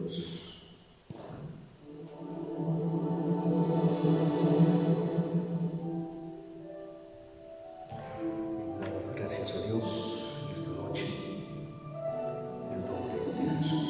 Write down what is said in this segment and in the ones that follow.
Dios. Gracias a Dios en esta noche, en el nombre de Jesús.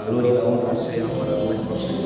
Gloria y honra a su nombre de Cristo.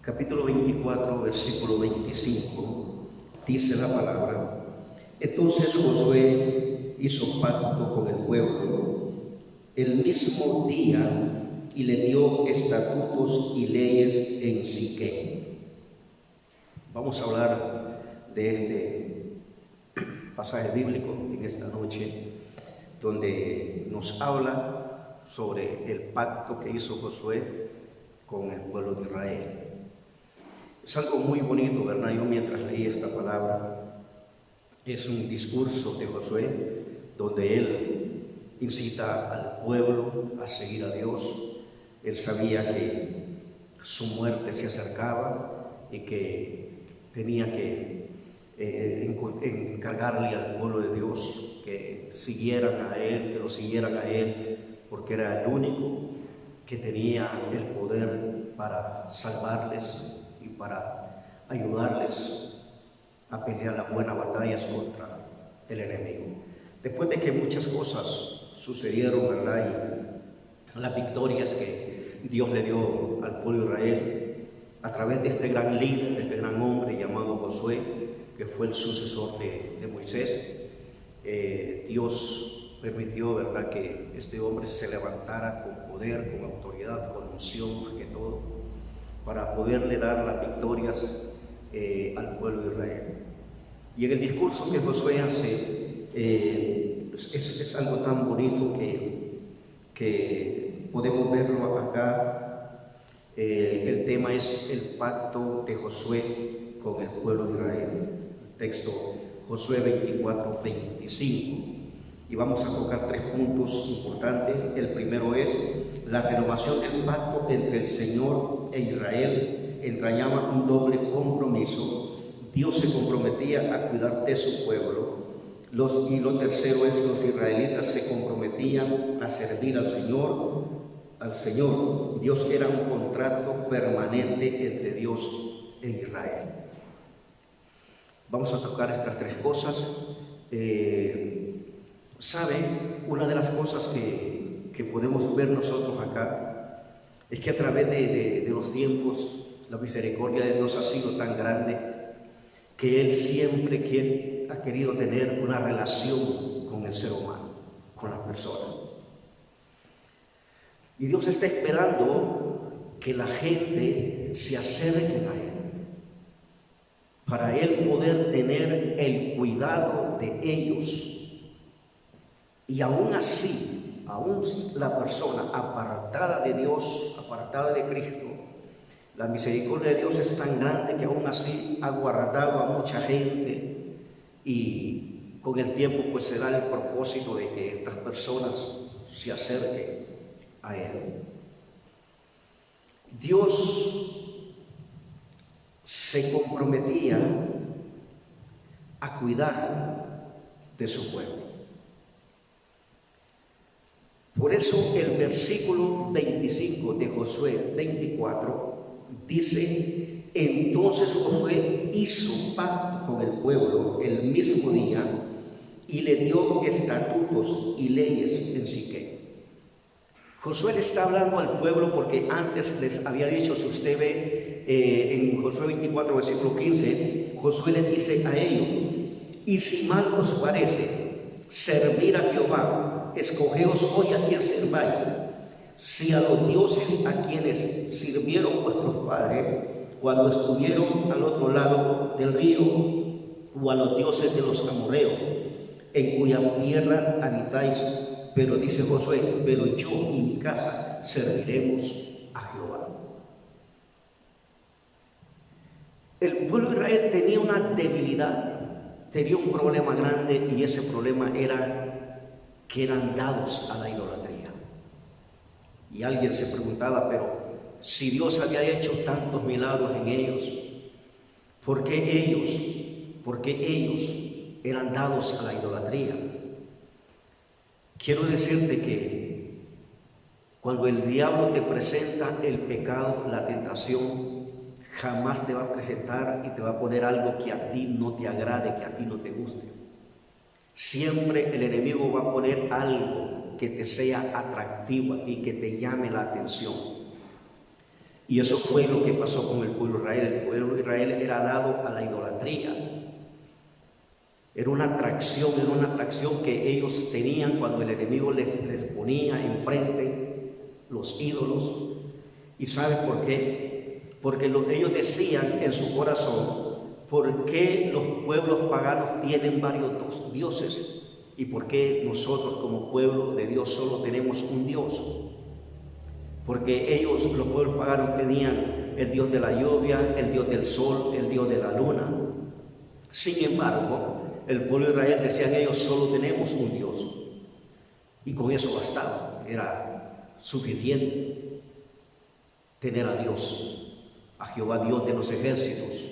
Capítulo 24, versículo 25, dice la palabra: Entonces Josué hizo pacto con el pueblo el mismo día y le dio estatutos y leyes en Siquem. Vamos a hablar de este pasaje bíblico en esta noche, donde nos habla sobre el pacto que hizo Josué con el pueblo de Israel. Es algo muy bonito, ¿verdad? Yo mientras leí esta palabra, es un discurso de Josué donde él incita al pueblo a seguir a Dios. Él sabía que su muerte se acercaba y que tenía que encargarle al pueblo de Dios que siguieran a él, que lo siguieran a él, porque era el único que tenía el poder para salvarles y para ayudarles a pelear las buenas batallas contra el enemigo. Después de que muchas cosas sucedieron, ¿verdad? Y las victorias que Dios le dio al pueblo de Israel a través de este gran líder, de este gran hombre llamado Josué, que fue el sucesor de Moisés, Dios permitió, ¿verdad?, que este hombre se levantara con poder, con autoridad, con unción, más que todo, para poderle dar las victorias al pueblo de Israel. Y en el discurso que Josué hace, es algo tan bonito que podemos verlo acá. El tema es el pacto de Josué con el pueblo de Israel. Texto Josué 24, 25. Y vamos a tocar 3 puntos importantes. El primero es la renovación del pacto entre el Señor e Israel. Entrañaba un doble compromiso. Dios se comprometía a cuidar de su pueblo. Y lo tercero es los israelitas se comprometían a servir al Señor. Dios era un contrato permanente entre Dios e Israel. Vamos a tocar estas 3 cosas. ¿Saben? Una de las cosas que podemos ver nosotros acá es que a través de los tiempos la misericordia de Dios ha sido tan grande que Él siempre ha querido tener una relación con el ser humano, con la persona. Y Dios está esperando que la gente se acerque a Él, para Él poder tener el cuidado de ellos. Y aún así, aún la persona apartada de Dios, apartada de Cristo, la misericordia de Dios es tan grande que aún así ha guardado a mucha gente, y con el tiempo pues se da el propósito de que estas personas se acerquen a Él. Dios se comprometía a cuidar de su pueblo. Por eso el versículo 25 de Josué 24 dice: entonces Josué hizo pacto con el pueblo el mismo día y le dio estatutos y leyes en Siquem. Josué le está hablando al pueblo porque antes les había dicho, si usted ve en Josué 24 versículo 15, Josué le dice a ellos: y si mal os parece servir a Jehová, escogeos hoy a quien serváis, si a los dioses a quienes sirvieron vuestros padres cuando estuvieron al otro lado del río, o a los dioses de los amorreos, en cuya tierra habitáis. Pero dice Josué: pero yo y mi casa serviremos a Jehová. El pueblo de Israel tenía una debilidad, tenía un problema grande, y ese problema era que eran dados a la idolatría. Y alguien se preguntaba: pero si Dios había hecho tantos milagros en ellos, ¿por qué ellos eran dados a la idolatría? Quiero decirte que cuando el diablo te presenta el pecado, la tentación, jamás te va a presentar y te va a poner algo que a ti no te agrade, que a ti no te guste. Siempre el enemigo va a poner algo que te sea atractivo a ti, que te llame la atención. Y eso fue lo que pasó con el pueblo de Israel. El pueblo de Israel era dado a la idolatría. Era una atracción que ellos tenían cuando el enemigo les ponía enfrente los ídolos. ¿Y saben por qué? Porque ellos decían en su corazón: ¿por qué los pueblos paganos tienen varios dioses? ¿Y por qué nosotros como pueblo de Dios solo tenemos un Dios? Porque los pueblos paganos tenían el Dios de la lluvia, el Dios del sol, el Dios de la luna. Sin embargo, el pueblo de Israel, decían ellos, solo tenemos un Dios. Y con eso bastaba, era suficiente tener a Dios, a Jehová Dios de los ejércitos.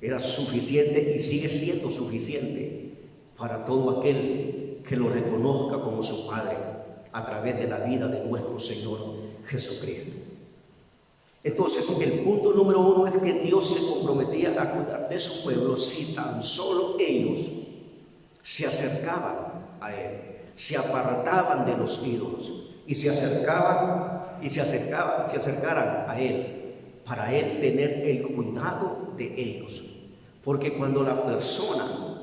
Era suficiente y sigue siendo suficiente para todo aquel que lo reconozca como su Padre a través de la vida de nuestro Señor Jesucristo. Entonces, el punto número 1 es que Dios se comprometía a cuidar de su pueblo si tan solo ellos se acercaban a Él, se apartaban de los ídolos y se acercaran a Él, para Él tener el cuidado de ellos. Porque cuando la persona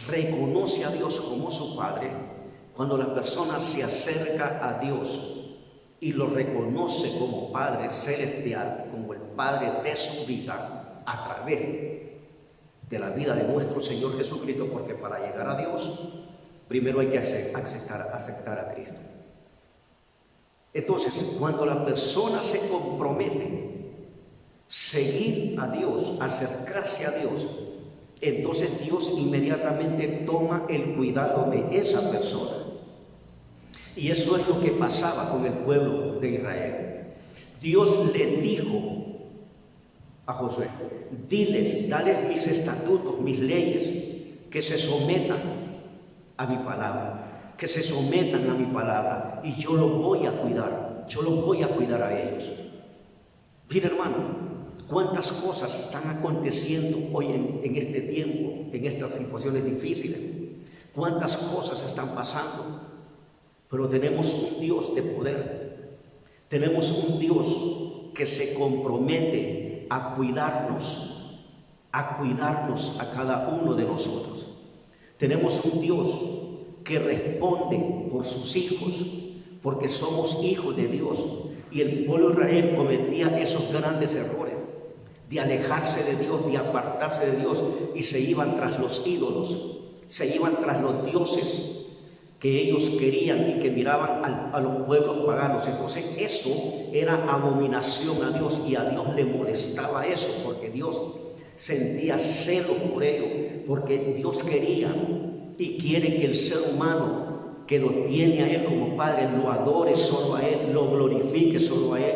reconoce a Dios como su Padre, cuando la persona se acerca a Dios y lo reconoce como Padre celestial, como el Padre de su vida, a través de la vida de nuestro Señor Jesucristo, porque para llegar a Dios primero hay que aceptar a Cristo. Entonces, cuando la persona se compromete seguir a Dios, acercarse a Dios, entonces Dios inmediatamente toma el cuidado de esa persona. Y eso es lo que pasaba con el pueblo de Israel. Dios le dijo a Josué: dales mis estatutos, mis leyes, que se sometan a mi palabra, que se sometan a mi palabra, y yo los voy a cuidar, yo los voy a cuidar a ellos. Mira, hermano, cuántas cosas están aconteciendo hoy en este tiempo, en estas situaciones difíciles, cuántas cosas están pasando, pero tenemos un Dios de poder, tenemos un Dios que se compromete a cuidarnos a cada uno de nosotros. Tenemos un Dios que responde por sus hijos, porque somos hijos de Dios. Y el pueblo de Israel cometía esos grandes errores de alejarse de Dios, de apartarse de Dios, y se iban tras los ídolos, se iban tras los dioses que ellos querían y que miraban a los pueblos paganos. Entonces eso era abominación a Dios, y a Dios le molestaba eso, porque Dios sentía celos por ello, porque Dios quería y quiere que el ser humano que lo tiene a Él como Padre lo adore solo a Él, lo glorifique solo a Él,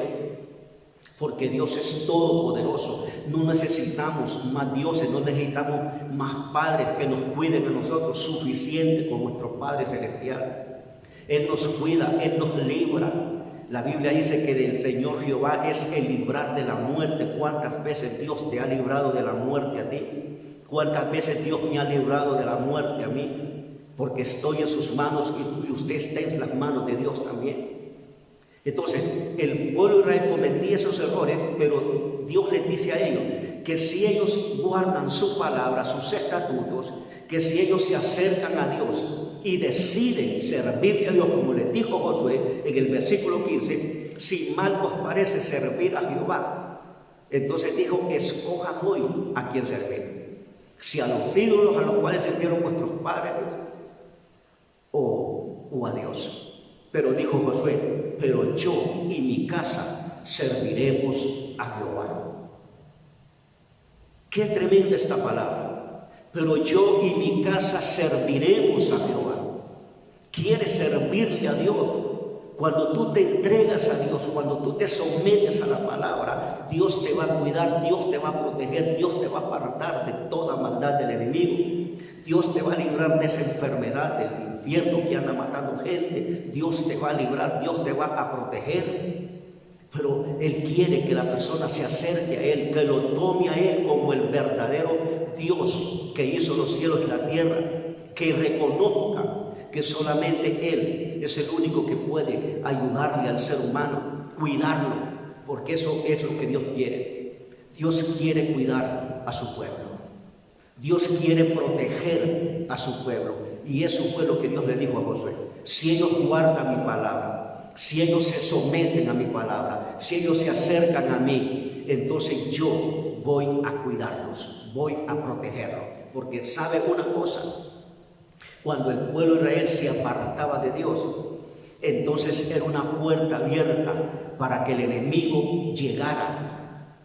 porque Dios es todopoderoso. No necesitamos más dioses, no necesitamos más padres que nos cuiden a nosotros, suficiente con nuestro Padre Celestial. Él nos cuida, Él nos libra. La Biblia dice que del Señor Jehová es el librar de la muerte. ¿Cuántas veces Dios te ha librado de la muerte a ti? ¿Cuántas veces Dios me ha librado de la muerte a mí? Porque estoy en sus manos y usted está en las manos de Dios también. Entonces, el pueblo de Israel cometía esos errores, pero Dios les dice a ellos que si ellos guardan su palabra, sus estatutos, que si ellos se acercan a Dios y deciden servirle a Dios, como les dijo Josué en el versículo 15, si mal os parece servir a Jehová, entonces dijo: escojan hoy a quién servir, si a los ídolos a los cuales sirvieron vuestros padres o a Dios. Pero dijo Josué: pero yo y mi casa serviremos a Jehová. Qué tremenda esta palabra. Pero yo y mi casa serviremos a Jehová. ¿Quieres servirle a Dios? Cuando tú te entregas a Dios, cuando tú te sometes a la palabra, Dios te va a cuidar, Dios te va a proteger, Dios te va a apartar de toda maldad del enemigo. Dios te va a librar de esa enfermedad del infierno que anda matando gente. Dios te va a librar, Dios te va a proteger. Pero Él quiere que la persona se acerque a Él, que lo tome a Él como el verdadero Dios que hizo los cielos y la tierra, que reconozca que solamente Él es el único que puede ayudarle al ser humano, cuidarlo, porque eso es lo que Dios quiere. Dios quiere cuidar a su pueblo. Dios quiere proteger a su pueblo. Y eso fue lo que Dios le dijo a Josué: si ellos guardan mi palabra, si ellos se someten a mi palabra, si ellos se acercan a mí, entonces yo voy a cuidarlos, voy a protegerlos. Porque sabe una cosa, cuando el pueblo de Israel se apartaba de Dios, entonces era una puerta abierta para que el enemigo llegara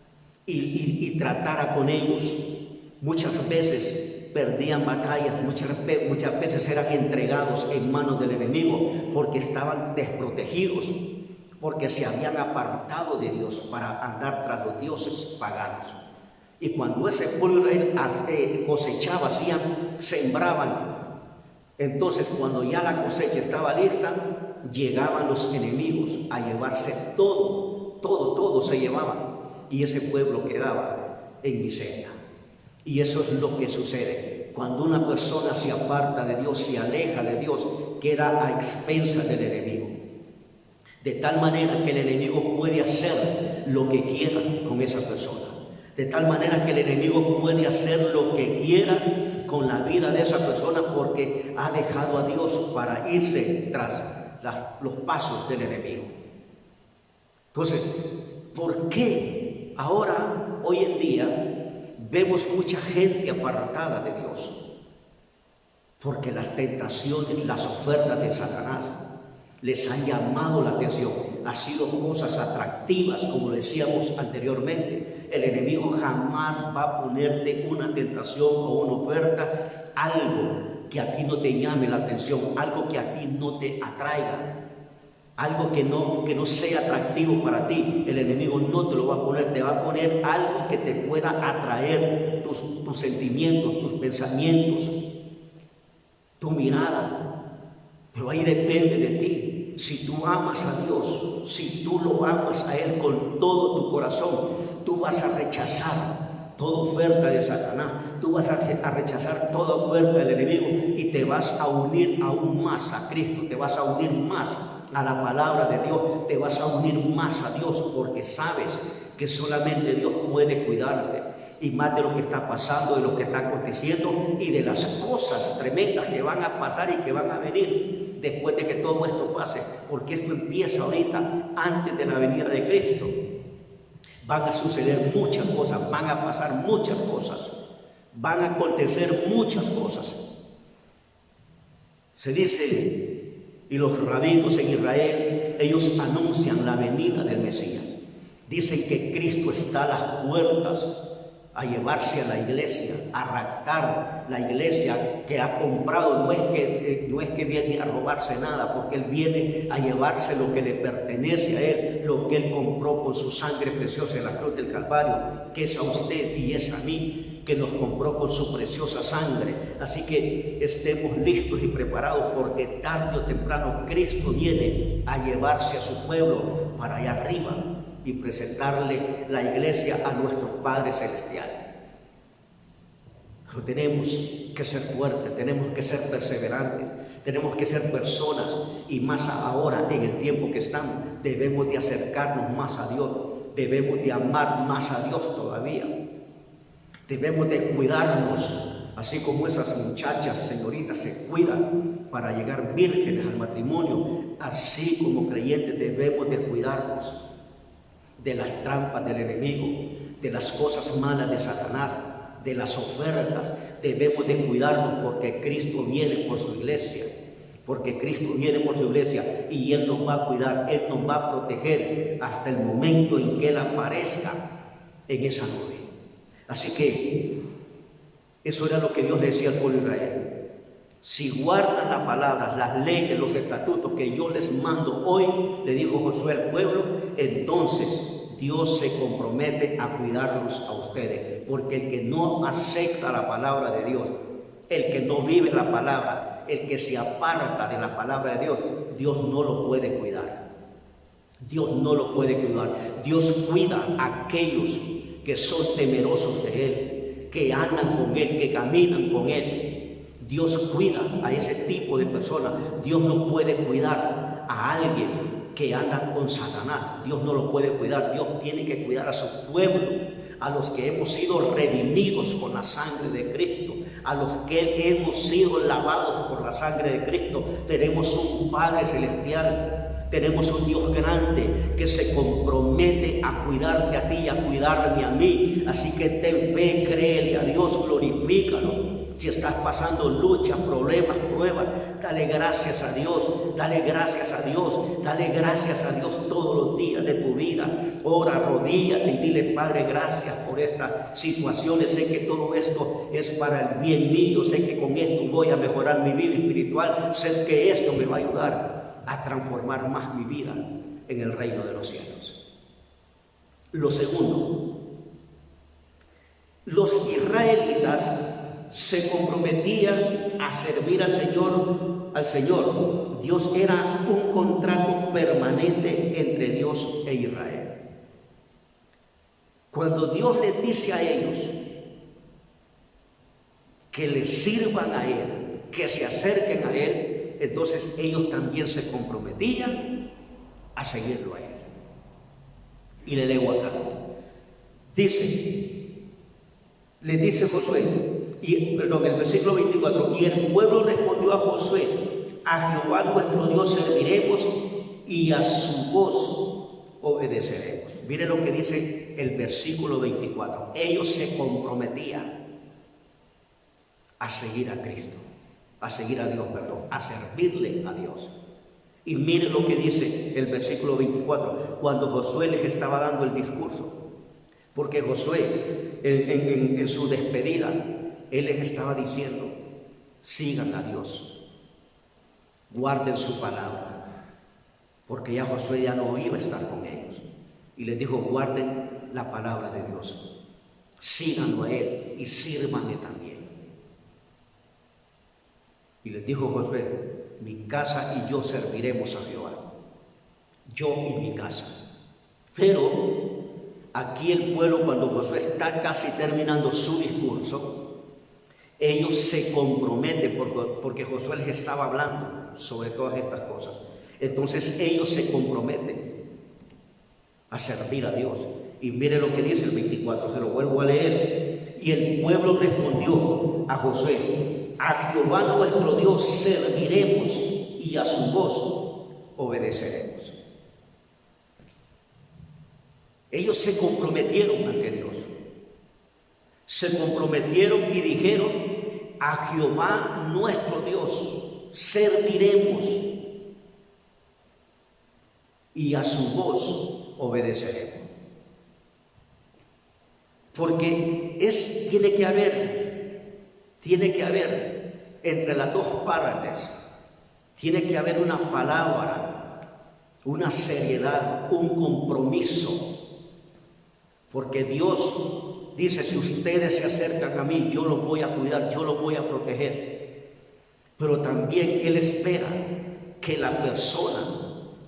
y tratara con ellos. Muchas veces perdían batallas, muchas veces eran entregados en manos del enemigo porque estaban desprotegidos, porque se habían apartado de Dios para andar tras los dioses paganos. Y cuando ese pueblo de Israel cosechaba, sembraban, entonces cuando ya la cosecha estaba lista, llegaban los enemigos a llevarse todo se llevaban, y ese pueblo quedaba en miseria. Y eso es lo que sucede cuando una persona se aparta de Dios, se aleja de Dios, queda a expensas del enemigo, de tal manera que el enemigo puede hacer lo que quiera con esa persona, de tal manera que el enemigo puede hacer lo que quiera con la vida de esa persona, porque ha dejado a Dios para irse tras los pasos del enemigo. Entonces, ¿por qué ahora, hoy en día, vemos mucha gente apartada de Dios? porque las tentaciones, las ofertas de Satanás les han llamado la atención. Han sido cosas atractivas, como decíamos anteriormente. El enemigo jamás va a ponerte una tentación o una oferta, algo que a ti no te llame la atención, algo que a ti no te atraiga, algo que no sea atractivo para ti. El enemigo no te lo va a poner, te va a poner algo que te pueda atraer tus sentimientos, tus pensamientos, tu mirada. Pero ahí depende de ti. Si tú amas a Dios, si tú lo amas a Él con todo tu corazón, tú vas a rechazar toda oferta de Satanás, tú vas a rechazar toda oferta del enemigo y te vas a unir aún más a Cristo, te vas a unir más a la palabra de Dios, te vas a unir más a Dios, porque sabes que solamente Dios puede cuidarte, y más de lo que está pasando, de lo que está aconteciendo y de las cosas tremendas que van a pasar y que van a venir después de que todo esto pase, porque esto empieza ahorita, antes de la venida de Cristo. Van a suceder muchas cosas, van a pasar muchas cosas, van a acontecer muchas cosas. Se dice, y los rabinos en Israel, ellos anuncian la venida del Mesías. Dicen que Cristo está a las puertas a llevarse a la iglesia, a raptar la iglesia que ha comprado. No es que viene a robarse nada, porque Él viene a llevarse lo que le pertenece a Él, lo que Él compró con su sangre preciosa en la cruz del Calvario, que es a usted y es a mí, que nos compró con su preciosa sangre. Así que estemos listos y preparados, porque tarde o temprano Cristo viene a llevarse a su pueblo para allá arriba y presentarle la iglesia a nuestro Padre Celestial. Pero tenemos que ser fuertes, tenemos que ser perseverantes, tenemos que ser personas, y más ahora en el tiempo que estamos, debemos de acercarnos más a Dios, debemos de amar más a Dios todavía, debemos de cuidarnos, así como esas muchachas, señoritas, se cuidan para llegar vírgenes al matrimonio, así como creyentes debemos de cuidarnos de las trampas del enemigo, de las cosas malas de Satanás, de las ofertas. Debemos de cuidarnos, porque Cristo viene por su iglesia, porque Cristo viene por su iglesia, y Él nos va a cuidar, Él nos va a proteger hasta el momento en que Él aparezca en esa nube. Así que eso era lo que Dios le decía al pueblo de Israel. Si guardan las palabras, las leyes, los estatutos que yo les mando hoy, le dijo Josué al pueblo, entonces Dios se compromete a cuidarlos a ustedes. Porque el que no acepta la palabra de Dios, el que no vive la palabra, el que se aparta de la palabra de Dios, Dios no lo puede cuidar. Dios no lo puede cuidar. Dios cuida a aquellos que son temerosos de Él, que andan con Él, que caminan con Él. Dios cuida a ese tipo de personas. Dios no puede cuidar a alguien que anda con Satanás. Dios no lo puede cuidar. Dios tiene que cuidar a su pueblo, a los que hemos sido redimidos con la sangre de Cristo, a los que hemos sido lavados por la sangre de Cristo. Tenemos un Padre Celestial, tenemos un Dios grande que se compromete a cuidarte a ti y a cuidarme a mí. Así que ten fe, créele a Dios, glorifícalo. Si estás pasando luchas, problemas, pruebas, dale gracias a Dios, dale gracias a Dios, dale gracias a Dios todos los días de tu vida. Ora, arrodíllate y dile, Padre, gracias por estas situaciones. Sé que todo esto es para el bien mío, sé que con esto voy a mejorar mi vida espiritual, sé que esto me va a ayudar a transformar más mi vida en el reino de los cielos. Lo segundo, los israelitas se comprometían a servir al Señor. Dios era un contrato permanente entre Dios e Israel. Cuando Dios les dice a ellos que les sirvan a Él, que se acerquen a Él, entonces ellos también se comprometían a seguirlo a Él. Y le leo acá. Le dice Josué, el versículo 24, y el pueblo respondió a Josué, a Jehová nuestro Dios serviremos y a su voz obedeceremos. Mire lo que dice el versículo 24. Ellos se comprometían a seguir a Cristo. a seguir a Dios, perdón, a servirle a Dios. Y mire lo que dice el versículo 24, cuando Josué les estaba dando el discurso. Porque Josué, en su despedida, él les estaba diciendo, sigan a Dios, guarden su palabra, porque ya Josué ya no iba a estar con ellos. Y les dijo, guarden la palabra de Dios, síganlo a Él y sírvanle también. Y les dijo Josué, mi casa y yo serviremos a Jehová, yo y mi casa. Pero aquí el pueblo, cuando Josué está casi terminando su discurso, ellos se comprometen, porque Josué les estaba hablando sobre todas estas cosas. Entonces ellos se comprometen a servir a Dios. Y mire lo que dice el 24, se lo vuelvo a leer. Y el pueblo respondió a Josué, a Jehová nuestro Dios serviremos y a su voz obedeceremos. Ellos se comprometieron ante Dios. Se comprometieron y dijeron, a Jehová nuestro Dios serviremos y a su voz obedeceremos. Porque tiene que haber entre las dos partes, tiene que haber una palabra, una seriedad, un compromiso. Porque Dios dice, si ustedes se acercan a mí, yo los voy a cuidar, yo los voy a proteger. Pero también Él espera que la persona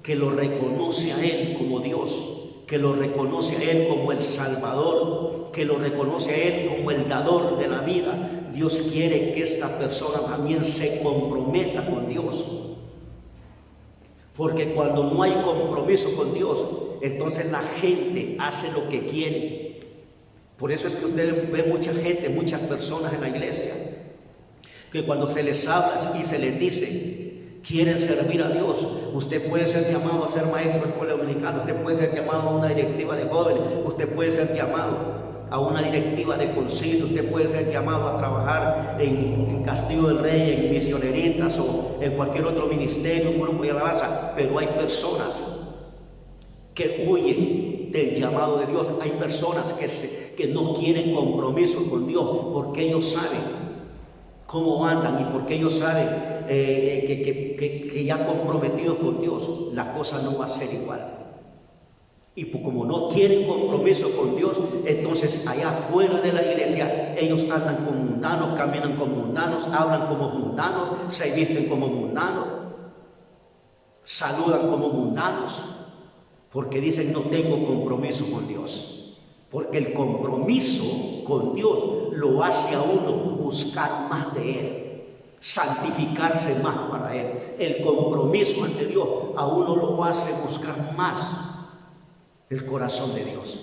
que lo reconoce a Él como Dios, que lo reconoce a Él como el Salvador, que lo reconoce a Él como el dador de la vida, Dios quiere que esta persona también se comprometa con Dios. Porque cuando no hay compromiso con Dios, entonces la gente hace lo que quiere. Por eso es que usted ve mucha gente, muchas personas en la iglesia, que cuando se les habla y se les dice, quieren servir a Dios, usted puede ser llamado a ser maestro de escuela dominicana, usted puede ser llamado a una directiva de jóvenes, usted puede ser llamado a una directiva de concilio, usted puede ser llamado a trabajar en Castillo del Rey, en Misioneritas o en cualquier otro ministerio, un grupo de alabanza, pero hay personas que huyen del llamado de Dios. Hay personas que no quieren compromiso con Dios porque ellos saben cómo andan y porque ellos saben que ya comprometidos con Dios, la cosa no va a ser igual. Y como no quieren compromiso con Dios, entonces allá afuera de la iglesia ellos andan como mundanos, caminan como mundanos, hablan como mundanos, se visten como mundanos, saludan como mundanos, porque dicen no tengo compromiso con Dios. Porque el compromiso con Dios lo hace a uno buscar más de Él, santificarse más para Él. El compromiso ante Dios a uno lo hace buscar más el corazón de Dios.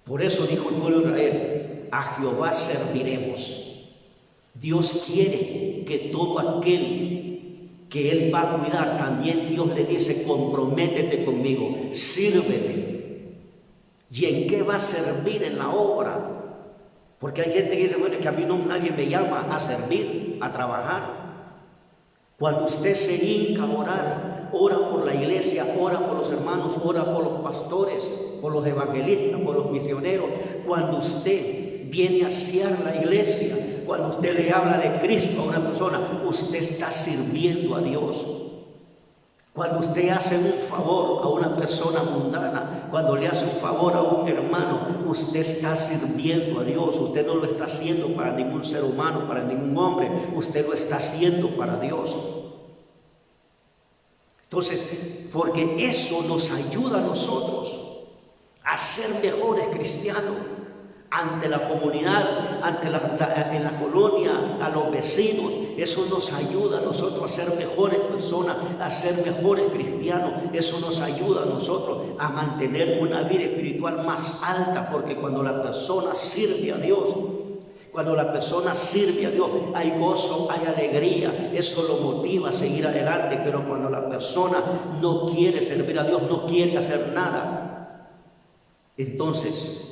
Por eso dijo el pueblo de Israel, a Jehová serviremos. Dios quiere que todo aquel que Él va a cuidar, también Dios le dice, comprométete conmigo, sírvete. ¿Y en qué va a servir en la obra? Porque hay gente que dice, bueno, es que a mí nadie me llama a servir, a trabajar. Cuando usted se hinca a orar, ora por la iglesia, ora por los hermanos, ora por los pastores, por los evangelistas, por los misioneros. Cuando usted viene a asear la iglesia, cuando usted le habla de Cristo a una persona, usted está sirviendo a Dios. Cuando usted hace un favor a una persona mundana, cuando le hace un favor a un hermano, usted está sirviendo a Dios. Usted no lo está haciendo para ningún ser humano, para ningún hombre. Usted lo está haciendo para Dios. Entonces, porque eso nos ayuda a nosotros a ser mejores cristianos ante la comunidad, en la colonia, a los vecinos. Eso nos ayuda a nosotros a ser mejores personas, a ser mejores cristianos. Eso nos ayuda a nosotros a mantener una vida espiritual más alta, porque cuando la persona sirve a Dios, cuando la persona sirve a Dios, hay gozo, hay alegría, eso lo motiva a seguir adelante. Pero cuando la persona no quiere servir a Dios, no quiere hacer nada, entonces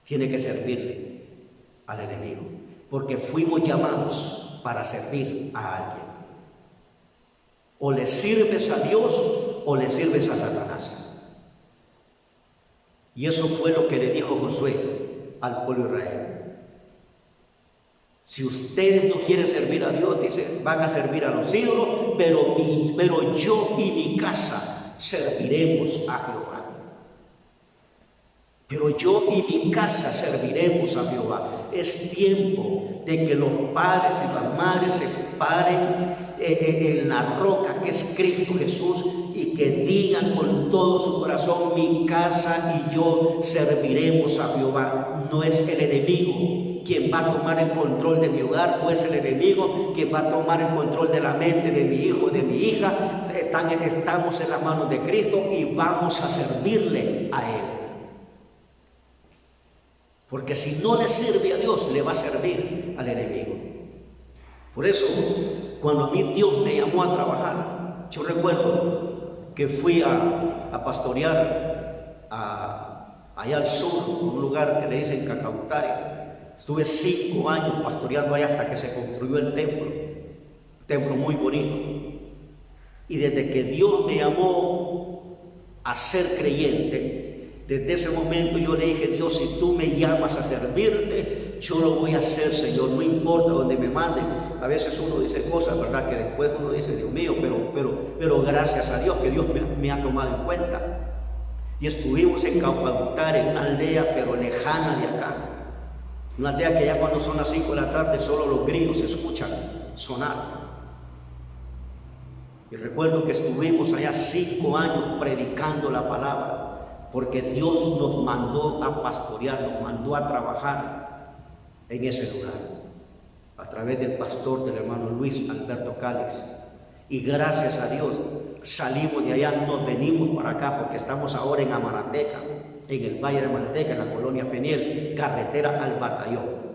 tiene que servirle al enemigo. porque fuimos llamados para servir a alguien. O le sirves a Dios o le sirves a Satanás. Y eso fue lo que le dijo Josué al pueblo de Israel. Si ustedes no quieren servir a Dios, dice, van a servir a los ídolos, pero yo y mi casa serviremos a Jehová. Pero yo y mi casa serviremos a Jehová. Es tiempo de que los padres y las madres se paren en la roca que es Cristo Jesús y que digan con todo su corazón: mi casa y yo serviremos a Jehová. No es el enemigo quien va a tomar el control de mi hogar, no es el enemigo quien va a tomar el control de la mente de mi hijo, de mi hija. Estamos en las manos de Cristo y vamos a servirle a Él. Porque si no le sirve a Dios, le va a servir al enemigo. Por eso, cuando a mí Dios me llamó a trabajar, yo recuerdo que fui a pastorear allá al sur, un lugar que le dicen Cacautari. Estuve 5 años pastoreando allá hasta que se construyó el templo. Un templo muy bonito. Y desde que Dios me llamó a ser creyente, desde ese momento yo le dije: Dios, si tú me llamas a servirte, yo lo voy a hacer, Señor, no importa donde me manden. A veces uno dice cosas, ¿verdad?, que después uno dice: Dios mío, pero gracias a Dios que Dios me ha tomado en cuenta. Y estuvimos en Cacautari, en una aldea pero lejana de acá. Una aldea que ya cuando son las 5 de la tarde solo los grillos se escuchan sonar. Y recuerdo que estuvimos allá 5 años predicando la palabra, porque Dios nos mandó a pastorear, nos mandó a trabajar en ese lugar, a través del pastor del hermano Luis Alberto Cálix. Y gracias a Dios salimos de allá, nos venimos para acá, porque estamos ahora en Amarateca, en el Valle de Amarateca, en la colonia Peniel, carretera al batallón.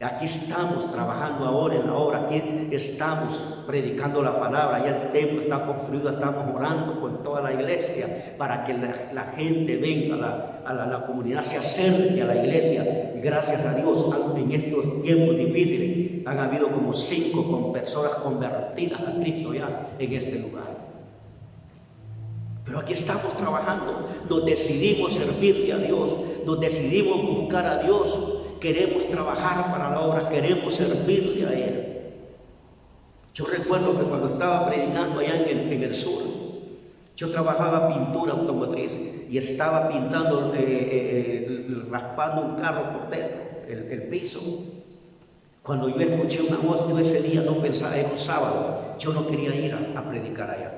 Aquí estamos trabajando ahora en la obra, aquí estamos predicando la palabra, ya el templo está construido, estamos orando con toda la iglesia para que la gente venga, la comunidad se acerque a la iglesia. Y gracias a Dios, en estos tiempos difíciles, han habido como 5 personas convertidas a Cristo ya en este lugar. Pero aquí estamos trabajando, nos decidimos servirle a Dios, nos decidimos buscar a Dios. Queremos trabajar para la obra, queremos servirle a Él. Yo recuerdo que cuando estaba predicando allá en el sur, yo trabajaba pintura automotriz y estaba pintando, raspando un carro por dentro, el piso. Cuando yo escuché una voz, yo ese día no pensaba, era un sábado, yo no quería ir a predicar allá.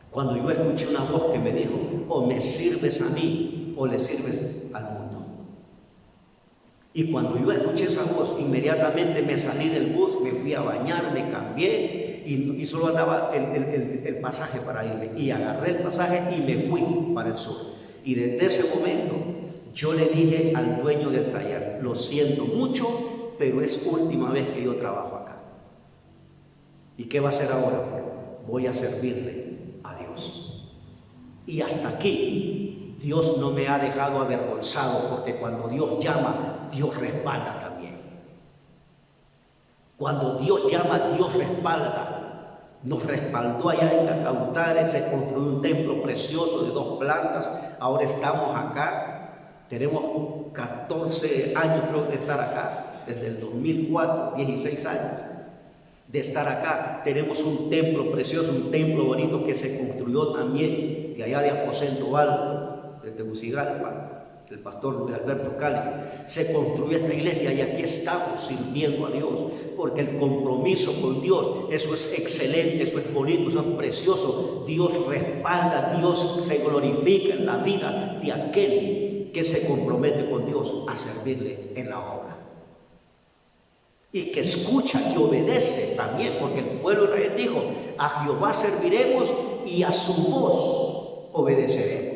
Cuando yo escuché una voz que me dijo: o me sirves a mí o le sirves al mundo. Y cuando yo escuché esa voz, inmediatamente me salí del bus, me fui a bañar, me cambié y solo andaba el pasaje para irme. Y agarré el pasaje y me fui para el sur. Y desde ese momento yo le dije al dueño del taller: lo siento mucho, pero es última vez que yo trabajo acá. ¿Y qué va a hacer ahora? Voy a servirle a Dios. Y hasta aquí Dios no me ha dejado avergonzado, porque cuando Dios llama, Dios respalda también. Cuando Dios llama, Dios respalda. Nos respaldó allá en Cacautari, se construyó un templo precioso de 2 plantas. Ahora estamos acá, tenemos 14 años creo de estar acá, desde el 2004, 16 años de estar acá. Tenemos un templo precioso, un templo bonito que se construyó también de allá de Aposento Alto, de Tegucigalpa, el pastor Luis Alberto Cálix. Se construyó esta iglesia y aquí estamos sirviendo a Dios, porque el compromiso con Dios, eso es excelente, eso es bonito, eso es precioso. Dios respalda, Dios se glorifica en la vida de aquel que se compromete con Dios a servirle en la obra. Y que escucha, que obedece también, porque el pueblo de Israel dijo: a Jehová serviremos y a su voz obedeceremos.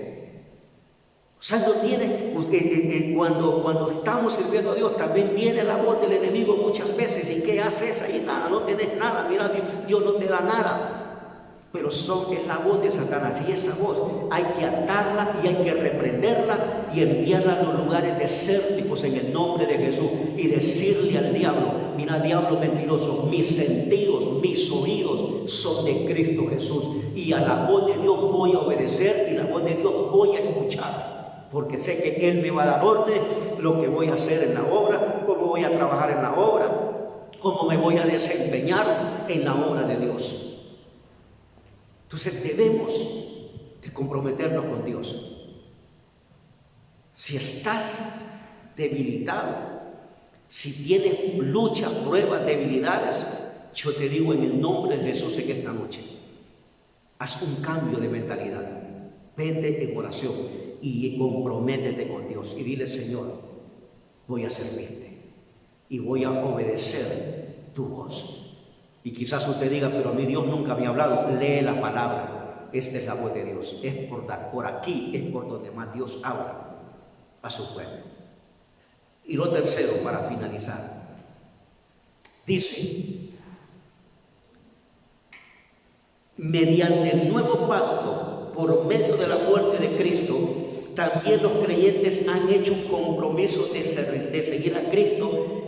O sea, no tiene, cuando estamos sirviendo a Dios, también viene la voz del enemigo muchas veces. ¿Y qué haces ahí? Nada, no tenés nada. Mira, Dios no te da nada. pero es la voz de Satanás, y esa voz hay que atarla y hay que reprenderla y enviarla a los lugares desérticos en el nombre de Jesús y decirle al diablo: mira, diablo mentiroso, mis sentidos, mis oídos son de Cristo Jesús, y a la voz de Dios voy a obedecer y la voz de Dios voy a escuchar, porque sé que Él me va a dar orden lo que voy a hacer en la obra, cómo voy a trabajar en la obra, cómo me voy a desempeñar en la obra de Dios. Entonces debemos de comprometernos con Dios. Si estás debilitado, si tienes luchas, pruebas, debilidades, yo te digo en el nombre de Jesús en esta noche, haz un cambio de mentalidad, vete en oración y comprométete con Dios y dile: Señor, voy a servirte y voy a obedecer tu voz. Y quizás usted diga: pero a mí Dios nunca me ha hablado. Lee la palabra, esta es la voz de Dios, es por aquí es por donde más Dios habla a su pueblo. Y lo tercero, para finalizar, dice: mediante el nuevo pacto, por medio de la muerte de Cristo, también los creyentes han hecho un compromiso de seguir a Cristo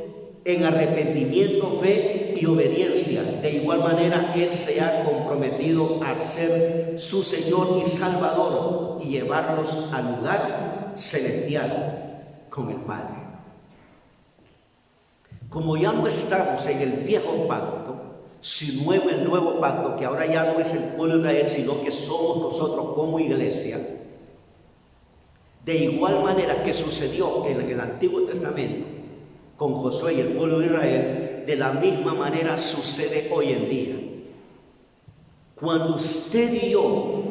en arrepentimiento, fe y obediencia. De igual manera, Él se ha comprometido a ser su Señor y Salvador y llevarlos al lugar celestial con el Padre. Como ya no estamos en el viejo pacto, sino en el nuevo pacto, que ahora ya no es el pueblo de Israel, sino que somos nosotros como iglesia, de igual manera que sucedió en el Antiguo Testamento con Josué y el pueblo de Israel, de la misma manera sucede hoy en día. Cuando usted y yo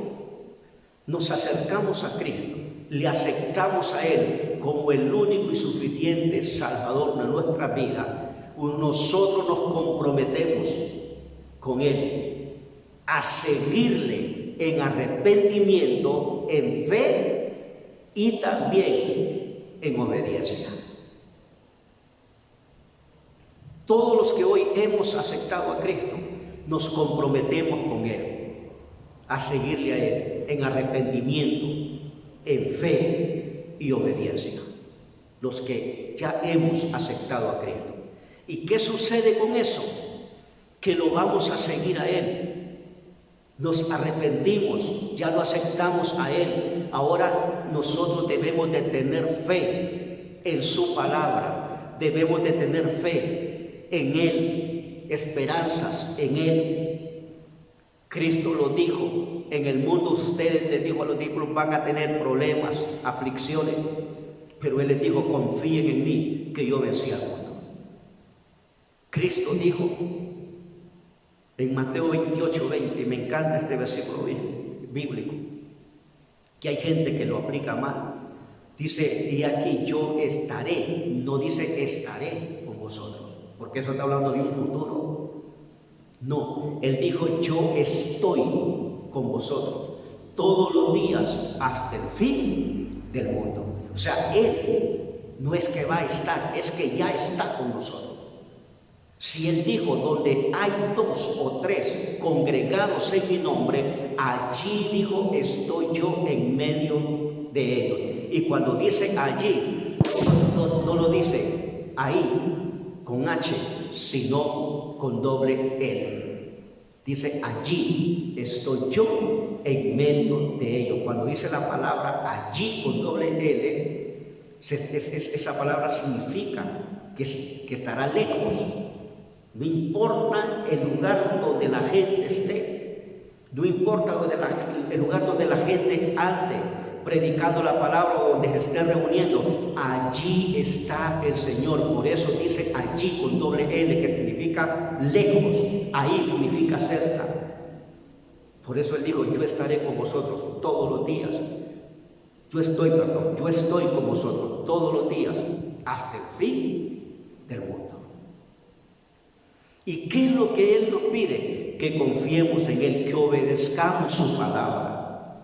nos acercamos a Cristo, le aceptamos a Él como el único y suficiente Salvador de nuestra vida, nosotros nos comprometemos con Él a seguirle en arrepentimiento, en fe y también en obediencia. Todos los que hoy hemos aceptado a Cristo nos comprometemos con Él a seguirle a Él en arrepentimiento, en fe y obediencia. Los que ya hemos aceptado a Cristo. ¿Y qué sucede con eso? Que lo vamos a seguir a Él. Nos arrepentimos, ya lo aceptamos a Él. Ahora nosotros debemos de tener fe en su palabra. Debemos de tener fe en Él, esperanzas en Él. Cristo lo dijo: en el mundo ustedes, les dijo a los discípulos, van a tener problemas, aflicciones, pero Él les dijo: confíen en mí, que yo vencí al mundo. Cristo dijo en Mateo 28:20, me encanta este versículo bíblico, que hay gente que lo aplica mal. Dice: y aquí yo estaré, no dice estaré con vosotros, porque eso está hablando de un futuro. No, Él dijo: yo estoy con vosotros todos los días hasta el fin del mundo. O sea, Él no es que va a estar, es que ya está con nosotros. Si Él dijo: donde hay 2 o 3 congregados en mi nombre, allí, dijo, estoy yo en medio de ellos. Y cuando dice allí, no lo dice ahí con H, sino con doble L. Dice: allí estoy yo en medio de ellos. Cuando dice la palabra allí con doble L, esa palabra significa que estará lejos. No importa el lugar donde la gente esté, no importa el lugar donde la gente ande predicando la palabra o donde se esté reuniendo, allí está el Señor. Por eso dice allí con doble L, que significa lejos, ahí significa cerca. Por eso Él dijo: yo estaré con vosotros todos los días. Yo estoy con vosotros todos los días hasta el fin del mundo. ¿Y qué es lo que Él nos pide? Que confiemos en Él, que obedezcamos su palabra,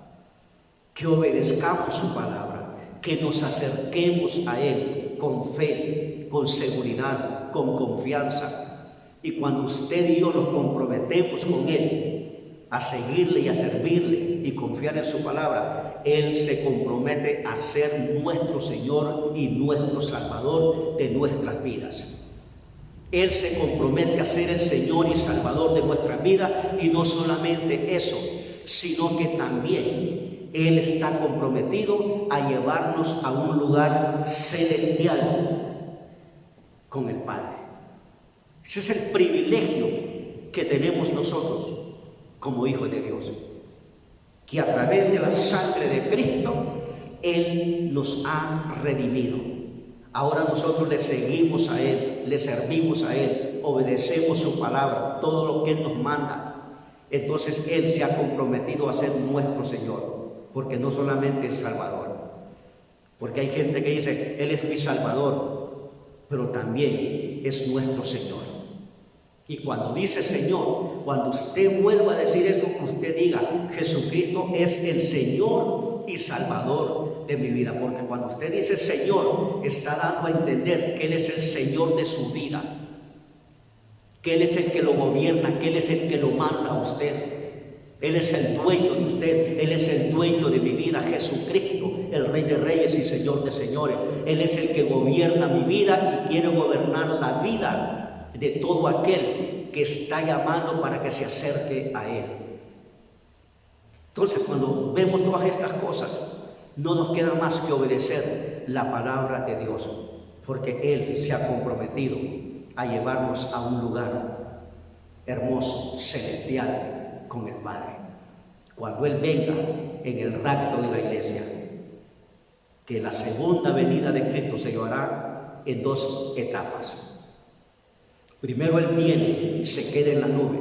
que obedezcamos su palabra, que nos acerquemos a Él con fe, con seguridad, con confianza. Y cuando usted y yo nos comprometemos con Él, a seguirle y a servirle y confiar en su palabra, Él se compromete a ser nuestro Señor y nuestro Salvador de nuestras vidas. Él se compromete a ser el Señor y Salvador de nuestras vidas, y no solamente eso, sino que también Él está comprometido a llevarnos a un lugar celestial con el Padre. Ese es el privilegio que tenemos nosotros como hijos de Dios, que a través de la sangre de Cristo Él nos ha redimido. Ahora nosotros le seguimos a Él, le servimos a Él, obedecemos su palabra, todo lo que Él nos manda. Entonces Él se ha comprometido a ser nuestro Señor, porque no solamente es Salvador. Porque hay gente que dice, Él es mi Salvador, pero también es nuestro Señor. Y cuando dice Señor, cuando usted vuelva a decir eso, usted diga, Jesucristo es el Señor y Salvador de mi vida. Porque cuando usted dice Señor, está dando a entender que Él es el Señor de su vida, que Él es el que lo gobierna, que Él es el que lo manda a usted. Él es el dueño de usted, Él es el dueño de mi vida. Jesucristo, el Rey de Reyes y Señor de Señores, Él es el que gobierna mi vida y quiere gobernar la vida de todo aquel que está llamando para que se acerque a Él. Entonces, cuando vemos todas estas cosas, no nos queda más que obedecer la palabra de Dios, porque Él se ha comprometido a llevarnos a un lugar hermoso, celestial, con el Padre. Cuando Él venga en el rapto de la iglesia, que la segunda venida de Cristo se llevará en dos etapas. Primero Él viene, se queda en la nube.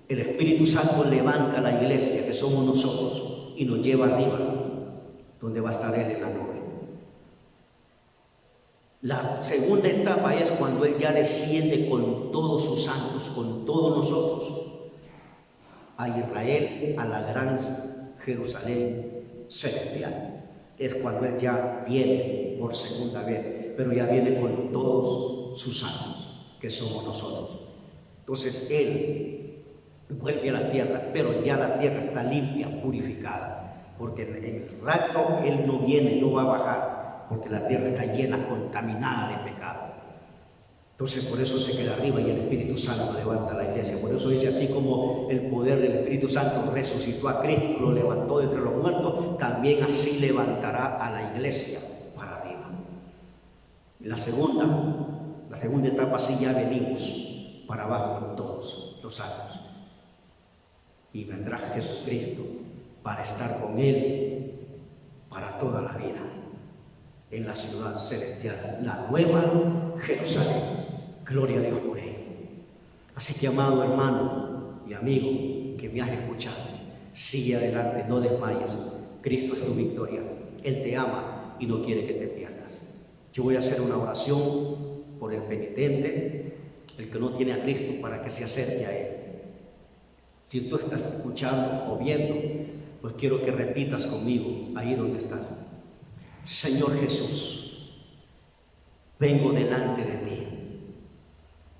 El Espíritu Santo levanta a la iglesia, que somos nosotros, y nos lleva arriba, donde va a estar Él en la nube. La segunda etapa es cuando Él ya desciende con todos sus santos, con todos nosotros, a Israel, a la gran Jerusalén celestial. Es cuando Él ya viene por segunda vez, pero ya viene con todos sus santos, que somos nosotros. Entonces Él vuelve a la tierra, pero ya la tierra está limpia, purificada, porque en el rapto Él no viene, no va a bajar, porque la tierra está llena, contaminada de pecado. Entonces por eso se queda arriba y el Espíritu Santo levanta a la iglesia. Por eso dice, así como el poder del Espíritu Santo resucitó a Cristo, lo levantó de entre los muertos, también así levantará a la iglesia para arriba. La segunda etapa, sí, ya venimos para abajo con todos los santos. Y vendrá Jesucristo para estar con Él para toda la vida, en la ciudad celestial, la nueva Jerusalén. Gloria a Dios por ello. Así que, amado hermano y amigo que me has escuchado, sigue adelante, no desmayes. Cristo es tu victoria. Él te ama y no quiere que te pierdas. Yo voy a hacer una oración por el penitente, el que no tiene a Cristo, para que se acerque a Él. Si tú estás escuchando o viendo, pues quiero que repitas conmigo ahí donde estás. Señor Jesús, vengo delante de ti.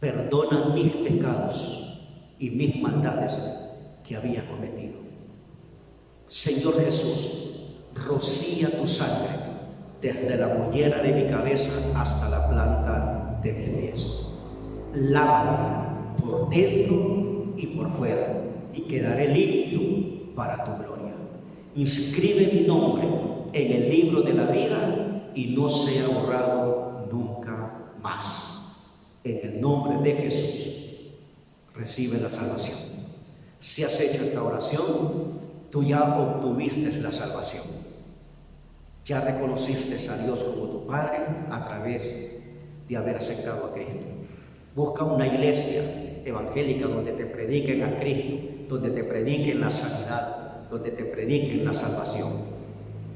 Perdona mis pecados y mis maldades que había cometido. Señor Jesús, rocía tu sangre desde la mollera de mi cabeza hasta la planta de mis pies. Lávame por dentro y por fuera, y quedaré limpio para tu gloria. Inscribe mi nombre en el libro de la vida y no sea borrado nunca más. En el nombre de Jesús, recibe la salvación. Si has hecho esta oración, tú ya obtuviste la salvación. Ya reconociste a Dios como tu Padre a través de haber aceptado a Cristo. Busca una iglesia evangélica donde te prediquen a Cristo, donde te prediquen la sanidad, donde te prediquen la salvación.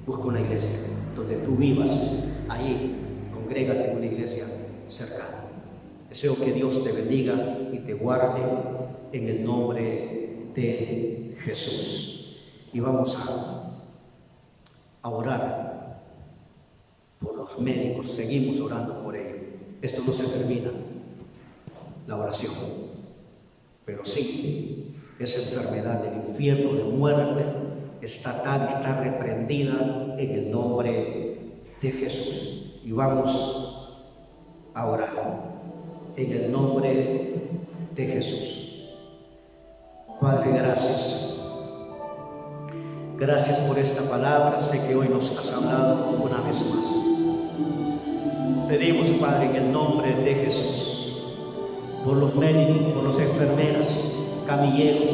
Busca una iglesia donde tú vivas, ahí, congrégate en una iglesia cercana. Deseo que Dios te bendiga y te guarde en el nombre de Jesús. Y vamos a orar por los médicos, seguimos orando por ellos. Esto no se termina, la oración, pero sí esa enfermedad del infierno, de muerte, está atada, está reprendida en el nombre de Jesús. Y vamos a orar en el nombre de Jesús. Padre, gracias. Gracias por esta palabra. Sé que hoy nos has hablado una vez más. Pedimos, Padre, en el nombre de Jesús, por los médicos, por las enfermeras, camilleros,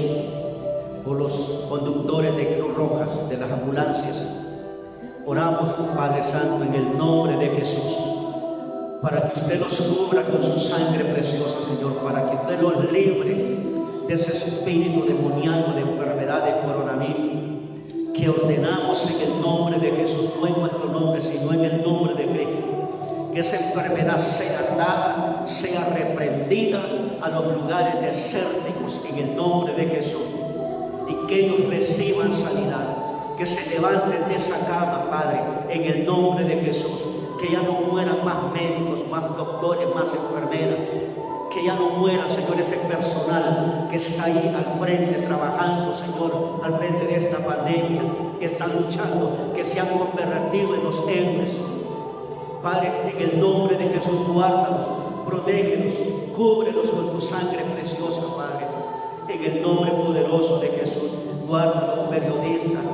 por los conductores de Cruz Rojas, de las ambulancias. Oramos, Padre Santo, en el nombre de Jesús, para que usted los cubra con su sangre preciosa, Señor, para que usted los libre de ese espíritu demoníaco de enfermedad de coronavirus, que ordenamos en el nombre de Jesús, no en nuestro nombre, sino en el nombre de Cristo. Que esa enfermedad sea dada, sea reprendida a los lugares desérticos en el nombre de Jesús, y que ellos reciban sanidad, que se levanten de esa cama, Padre, en el nombre de Jesús, que ya no mueran más médicos, más doctores, más enfermeras, que ya no mueran, Señor, ese personal que está ahí al frente trabajando, Señor, al frente de esta pandemia, que están luchando, que se han convertido en los héroes. Padre, en el nombre de Jesús, guárdalos, protégelos, cúbrelos con tu sangre preciosa, Padre. En el nombre poderoso de Jesús, guarda a los periodistas,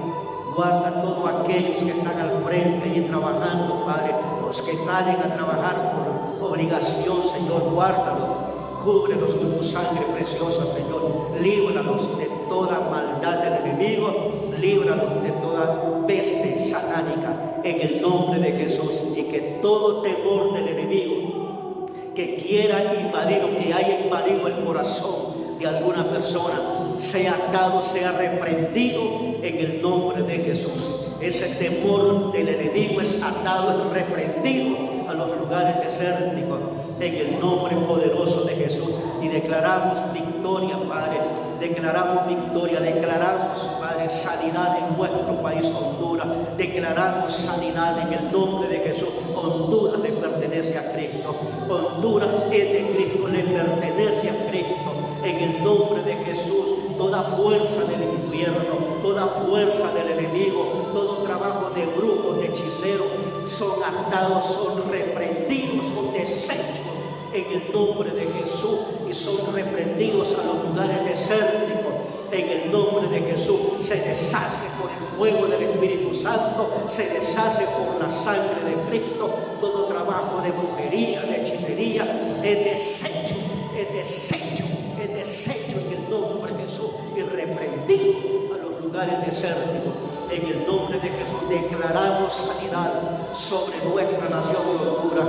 guarda a todos aquellos que están al frente y trabajando, Padre, los que salen a trabajar por obligación, Señor, guárdalos, cúbrelos con tu sangre preciosa, Señor. Líbralos de toda maldad del enemigo, líbralos de toda peste satánica, en el nombre de Jesús, y que todo temor del enemigo que quiera invadir o que haya invadido el corazón de alguna persona sea atado, sea reprendido en el nombre de Jesús. Ese temor del enemigo es atado, es reprendido a los lugares desérticos en el nombre poderoso de Jesús. Y declaramos victoria, Padre, declaramos victoria, declaramos, Padre, sanidad en nuestro país, Honduras. Declaramos sanidad en el nombre de Jesús. Honduras le pertenece a Cristo, Honduras es de Cristo, le pertenece a Cristo. En el nombre de Jesús, toda fuerza del infierno, toda fuerza del enemigo, todo trabajo de brujos, de hechiceros, son atados, son reprendidos, son deshechos en el nombre de Jesús, y son reprendidos a los lugares desérticos. En el nombre de Jesús se deshace por el fuego del Espíritu Santo, se deshace por la sangre de Cristo. Todo trabajo de brujería, de hechicería es deshecho, es deshecho, es deshecho en el nombre de Jesús, y reprendido a los lugares desérticos. En el nombre de Jesús declaramos sanidad sobre nuestra nación de Honduras,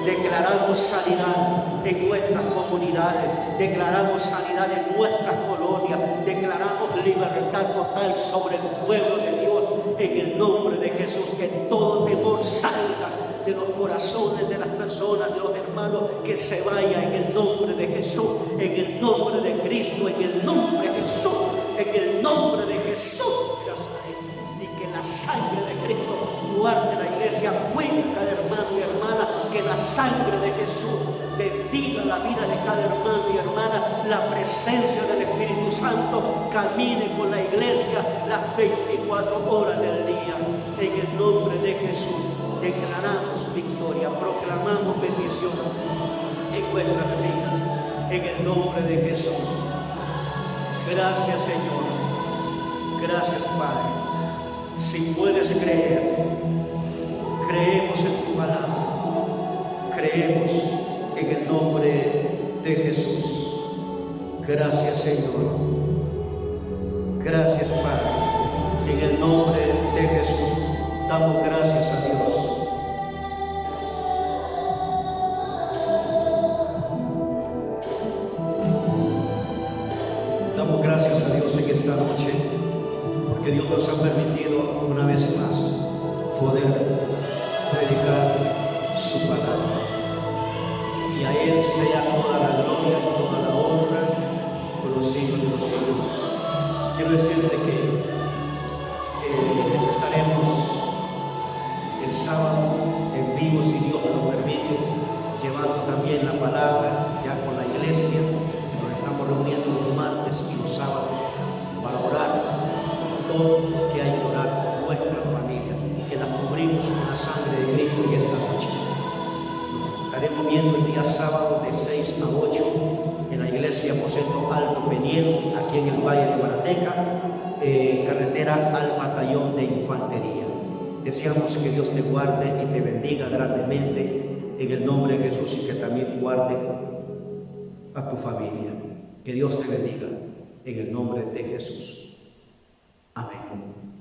declaramos sanidad en nuestras comunidades, declaramos sanidad en nuestras colonias, declaramos libertad total sobre el pueblo de Dios. En el nombre de Jesús, que todo temor salga de los corazones de las personas, de los hermanos, que se vaya en el nombre de Jesús, en el nombre de Cristo, en el nombre de Jesús, en el nombre de Jesús. Y que la sangre de Cristo guarde la iglesia, cuide cada hermano y hermana, que la sangre de Jesús bendiga la vida de cada hermano y hermana, la presencia del Espíritu Santo camine con la iglesia las 24 horas del día. En el nombre de Jesús declaramos victoria, proclamamos bendición en nuestras vidas, en el nombre de Jesús. Gracias, Señor, gracias, Padre. Si puedes creer, creemos en tu palabra, creemos en el nombre de Jesús. Gracias, Señor, gracias, Padre. En el nombre de Jesús damos gracias a Dios. Damos gracias a Dios en esta noche, porque Dios nos ha permitido una vez más poder predicar su palabra. Y a Él sea toda la gloria y toda la honra por los siglos de los siglos. Quiero decirte que estaremos el sábado en vivo, si Dios nos lo permite, llevando también la palabra ya con la iglesia. Nos estamos reuniendo los martes y los sábados todo que hay que orar por nuestra familia, que la cubrimos con la sangre de Cristo en esta noche. Nos estaremos viendo el día sábado de 6 a 8 en la iglesia Aposento Alto Peniel, aquí en el Valle de Guarateca, carretera al batallón de infantería. Deseamos que Dios te guarde y te bendiga grandemente en el nombre de Jesús, y que también guarde a tu familia. Que Dios te bendiga en el nombre de Jesús. Amén.